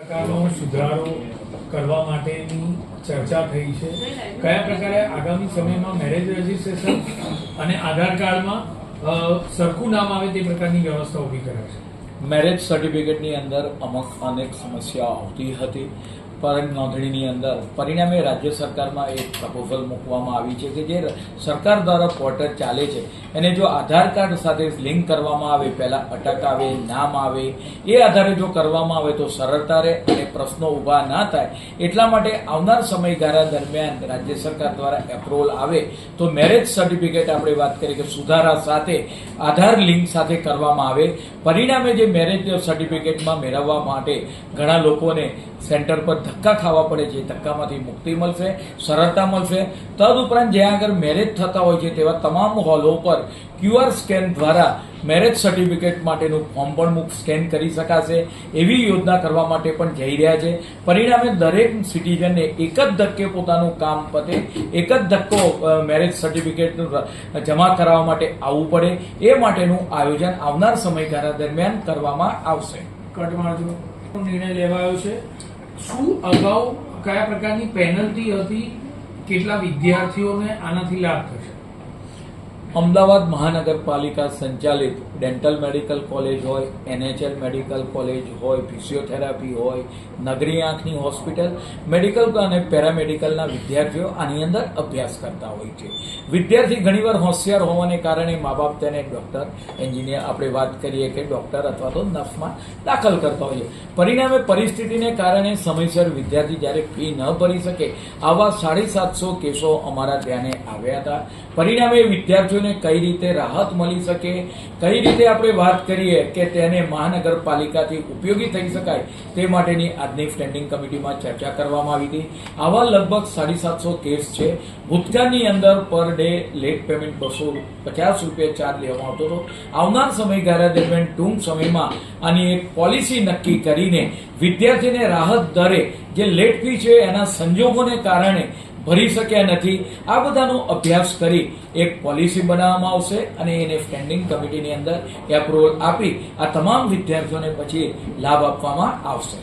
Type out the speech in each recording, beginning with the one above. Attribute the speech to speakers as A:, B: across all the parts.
A: પ્રકારનો સુધારો કરવા માટેની ચર્ચા થઈ છે. કયા પ્રકારે આગામી સમયમાં મેરેજ રજીસ્ટ્રેશન અને આધાર કાર્ડમાં સરખું નામ આવે તે પ્રકારની વ્યવસ્થા ઊભી કરાશે?
B: મેરેજ સર્ટિફિકેટની અંદર અનેક સમસ્યાઓ આવતી હતી. પરંતુ નોંધણીની અંદર પરિણામે રાજ્ય સરકારમાં એક પ્રપોઝલ મૂકવામાં આવી છે કે જે સરકાર દ્વારા પોર્ટલ ચાલે છે એને જો આધાર કાર્ડ સાથે લિંક કરવામાં આવે, પહેલા અટક આવે, નામ આવે, એ આધારે જો કરવામાં આવે તો સરળતા રહે અને પ્રશ્નો ઊભા ના થાય. એટલા માટે આવનાર સમયગાળા દરમિયાન રાજ્ય સરકાર દ્વારા એપ્રુવલ આવે તો મેરેજ સર્ટિફિકેટ આપણે વાત કરીએ કે સુધારા સાથે આધાર લિંક સાથે કરવામાં આવે. પરિણામે જે મેરેજ સર્ટિફિકેટમાં મેળવવા માટે ઘણા લોકોને સેન્ટર પર ધક્કા ખાવા પડે છે, ધક્કામાંથી મુક્તિ મળશે, સરળતા મળશે. તદુપરાંત જ્યાં આગળ મેરેજ થતા હોય છે તેવા તમામ હોલો પર QR સ્કેન દ્વારા મેરેજ સર્ટિફિકેટ માટેનું ફોર્મ પણ સ્કેન કરી શકાશે એવી યોજના કરવા માટે પણ જઈ રહ્યા છે. પરિણામે દરેક સિટીઝનને એક જ ધક્કે પોતાનું કામ પતે, એક જ ધક્કો મેરેજ સર્ટિફિકેટ જમા કરાવવા માટે આવવું પડે એ માટેનું આયોજન આવનાર સમયગાળા દરમિયાન કરવામાં આવશે.
A: કટમાળજો નિર્ણય લેવાયો છે. શું અગાઉ કયા પ્રકારની પેનલ્ટી હતી? કેટલા વિદ્યાર્થીઓને આનાથી લાભ થશે?
B: અમદાવાદ મહાનગરપાલિકા સંચાલિત ડેન્ટલ મેડિકલ કોલેજ હોય, NHL મેડિકલ કોલેજ હોય, ફિઝિયોથેરાપી હોય, નગરી આંખની હોસ્પિટલ, મેડિકલ અને પેરામેડિકલના વિદ્યાર્થીઓ આની અંદર અભ્યાસ કરતા હોય છે. વિદ્યાર્થી ઘણીવાર હોશિયાર હોવાને કારણે મા બાપ તેને ડોક્ટર, એન્જિનિયર, આપણે વાત કરીએ કે ડોક્ટર અથવા તો નર્સમાં દાખલ કરતા હોય છે. પરિણામે પરિસ્થિતિને કારણે સમયસર વિદ્યાર્થી જ્યારે ફી ન ભરી શકે આવા 750 કેસો અમારા ધ્યાને આવ્યા હતા. પરિણામે વિદ્યાર્થીઓને કઈ રીતે રાહત મળી શકે, કઈ રીતે આપણે વાત કરીએ કે તેને મહાનગરપાલિકાથી ઉપયોગી થઈ શકાય તે માટેની આજની સ્ટેન્ડિંગ કમિટીમાં ચર્ચા કરવામાં આવી હતી. આવા લગભગ 750 કેસ છે. ભૂતકાળની અંદર પર ડે લેટ પેમેન્ટ 250 રૂપિયા ચાર્જ લેવામાં આવતો હતો. આવનાર સમયગાળા દરમિયાન ટૂંક સમયમાં આની એક પોલિસી નક્કી કરીને વિદ્યાર્થીને રાહત દરે જે લેટ ફી છે એના સંજોગોને કારણે ભરી શક્યા નથી, આ બધાનો અભ્યાસ કરી એક પોલિસી બનાવવામાં આવશે અને એને સ્ટેન્ડિંગ કમિટીની અંદર એપ્રુવલ આપી આ તમામ વિદ્યાર્થીઓને પછી લાભ આપવામાં આવશે.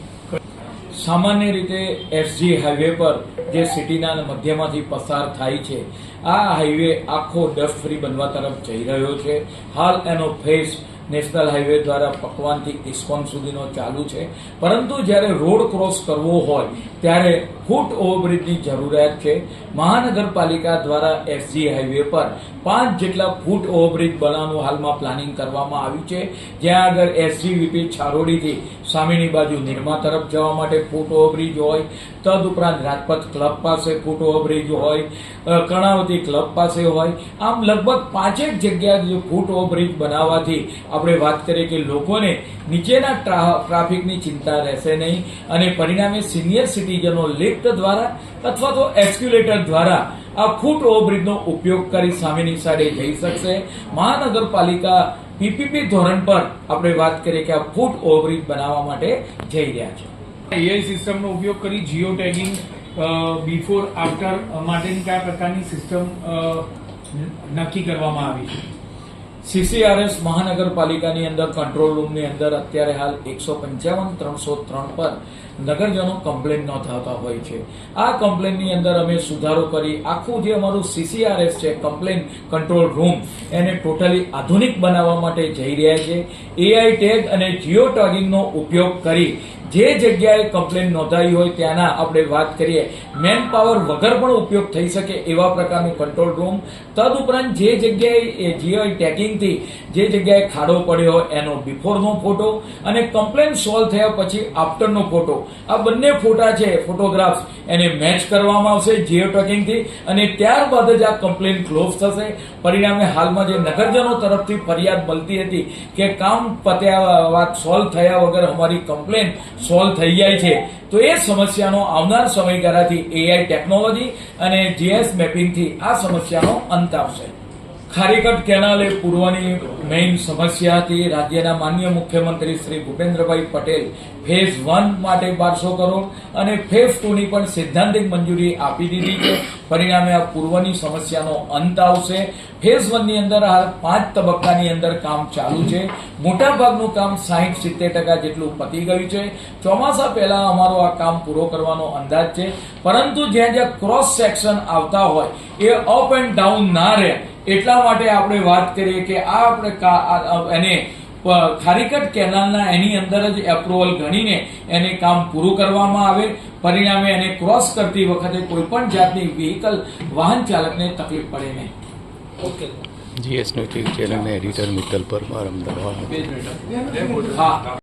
B: સામાન્ય રીતે SG હાઈવે પર જે સિટીના મધ્યમાંથી પસાર થાય છે, આ હાઈવે આખો ડસ્ટ ફ્રી બનવા તરફ જઈ રહ્યો છે. હાલ એનો ફેસ નેશનલ હાઈવે દ્વારા પકવાનથી ઇસ્કોન સુધીનો ચાલુ છે. પરંતુ જ્યારે રોડ ક્રોસ કરવો હોય ત્યારે ફૂટ ઓવરબ્રિજની જરૂરિયાત છે. મહાનગરપાલિકા દ્વારા SG હાઈવે પર 5 જેટલા ફૂટ ઓવરબ્રિજ બનાવવાનું હાલમાં પ્લાનિંગ કરવામાં આવ્યું છે. જ્યાં આગળ SGVP છારોડીથી સામેની બાજુ નિરમા તરફ જવા માટે ફૂટ ઓવરબ્રિજ હોય, તદુપરાંત રાજપથ ક્લબ પાસે ફૂટ ઓવરબ્રિજ હોય, કર્ણાવતી ક્લબ પાસે હોય, આમ લગભગ 5 જગ્યાએ ફૂટ ઓવરબ્રિજ બનાવવાથી આપણે વાત કરીએ કે લોકોને નીચેના ટ્રાફિકની ચિંતા રહેશે નહીં અને પરિણામે સિનિયર સિટીઝનો લિફ્ટ દ્વારા અથવા તો એસ્ક્યુલેટર દ્વારા આ ફૂટ ઓવરબ્રિજનો ઉપયોગ કરી સામેની સાઈડે જઈ શકશે. મહાનગરપાલિકા PPP ધોરણ પર આપણે વાત કરીએ કે આ ફૂટ ઓવરબ્રિજ બનાવવા માટે જઈ રહ્યા છે.
A: AI સિસ્ટમનો ઉપયોગ કરી જીઓ ટેગિંગ બિફોર આફ્ટર માટેની કયા પ્રકારની સિસ્ટમ નક્કી કરવામાં આવી છે?
B: CCRS મહાનગરપાલિકાની અંદર કંટ્રોલ રૂમની અંદર અત્યારે હાલ 155-303 પર નગરજનો કમ્પ્લેન નોંધાવતા હોય છે. આ કમ્પ્લેનની અંદર અમે સુધારો કરી આખું જે અમારું CCRS છે કમ્પ્લેન કંટ્રોલ રૂમ એને ટોટલી આધુનિક બનાવવા માટે જઈ રહ્યા છે. AI ટેગ અને જીઓ ટેગિંગનો ઉપયોગ કરી જે જગ્યાએ કમ્પ્લેન નોંધાઈ હોય ત્યાંના આપણે વાત કરીએ મેન પાવર વગર પણ ઉપયોગ થઈ શકે એવા પ્રકારનું કંટ્રોલ રૂમ. તદુપરાંત જે જગ્યાએ જીઓ ટેગિંગથી જે જગ્યાએ ખાડો પડ્યો હોય એનો બિફોરનો ફોટો અને કમ્પ્લેન સોલ્વ થયા પછી આફ્ટરનો ફોટો, આ બંને ફોટા છે ફોટોગ્રાફ્સ એને મેચ કરવામાં આવશે જીઓ ટેગિંગથી અને ત્યારબાદ જ આ કમ્પ્લેન ક્લોઝ થશે. પરિણામે હાલમાં જે નગરજનો તરફથી ફરિયાદ મળતી હતી કે કામ પત્યા વાત સોલ્વ થયા વગર અમારી કમ્પ્લેન સોલ્વ થઈ જાય છે, તો એ સમસ્યાનો આવનાર સમયગાળાથી AI ટેકનોલોજી અને GIS મેપિંગથી આ સમસ્યાનો અંત આવશે. ખારીકટ કેનાલ એ પૂર્વની મેઇન સમસ્યા હતી. રાજ્યના માનનીય મુખ્યમંત્રી શ્રી ભૂપેન્દ્રભાઈ પટેલ ફેઝ 1 માટે 1200 કરોડ અને ફેઝ 2 ની પણ સૈદ્ધાંતિક મંજૂરી આપી દીધી છે. પરિણામે આ પૂર્વની સમસ્યાનો અંત આવશે. ફેઝ 1 ની અંદર હાલ 5 તબક્કાની અંદર કામ ચાલુ છે. મોટાભાગનું કામ 60-70% જેટલું પતી ગયું છે. ચોમાસા પહેલા અમારો આ કામ પૂરો કરવાનો અંદાજ છે, પરંતુ જ્યાં જ્યાં ક્રોસ સેક્શન આવતા હોય એ અપ એન્ડ ડાઉન ના રહે એટલા માટે આપણે વાત કરીએ કે આ આપણે એને ખારીકટ કેનાલના એની અંદર જ એપ્રુવલ ગણીને એને કામ પૂરું કરવામાં આવે. પરિણામે એને ક્રોસ કરતી વખતે કોઈ પણ જાતની વ્હીકલ વાહન ચાલકને તકલીફ પડે નહીં.
C: ઓકે.
D: GS નો ચીફ ચેનલના એડિટર મિત્તલ પરમાર, અમદાવાદ.
B: હા.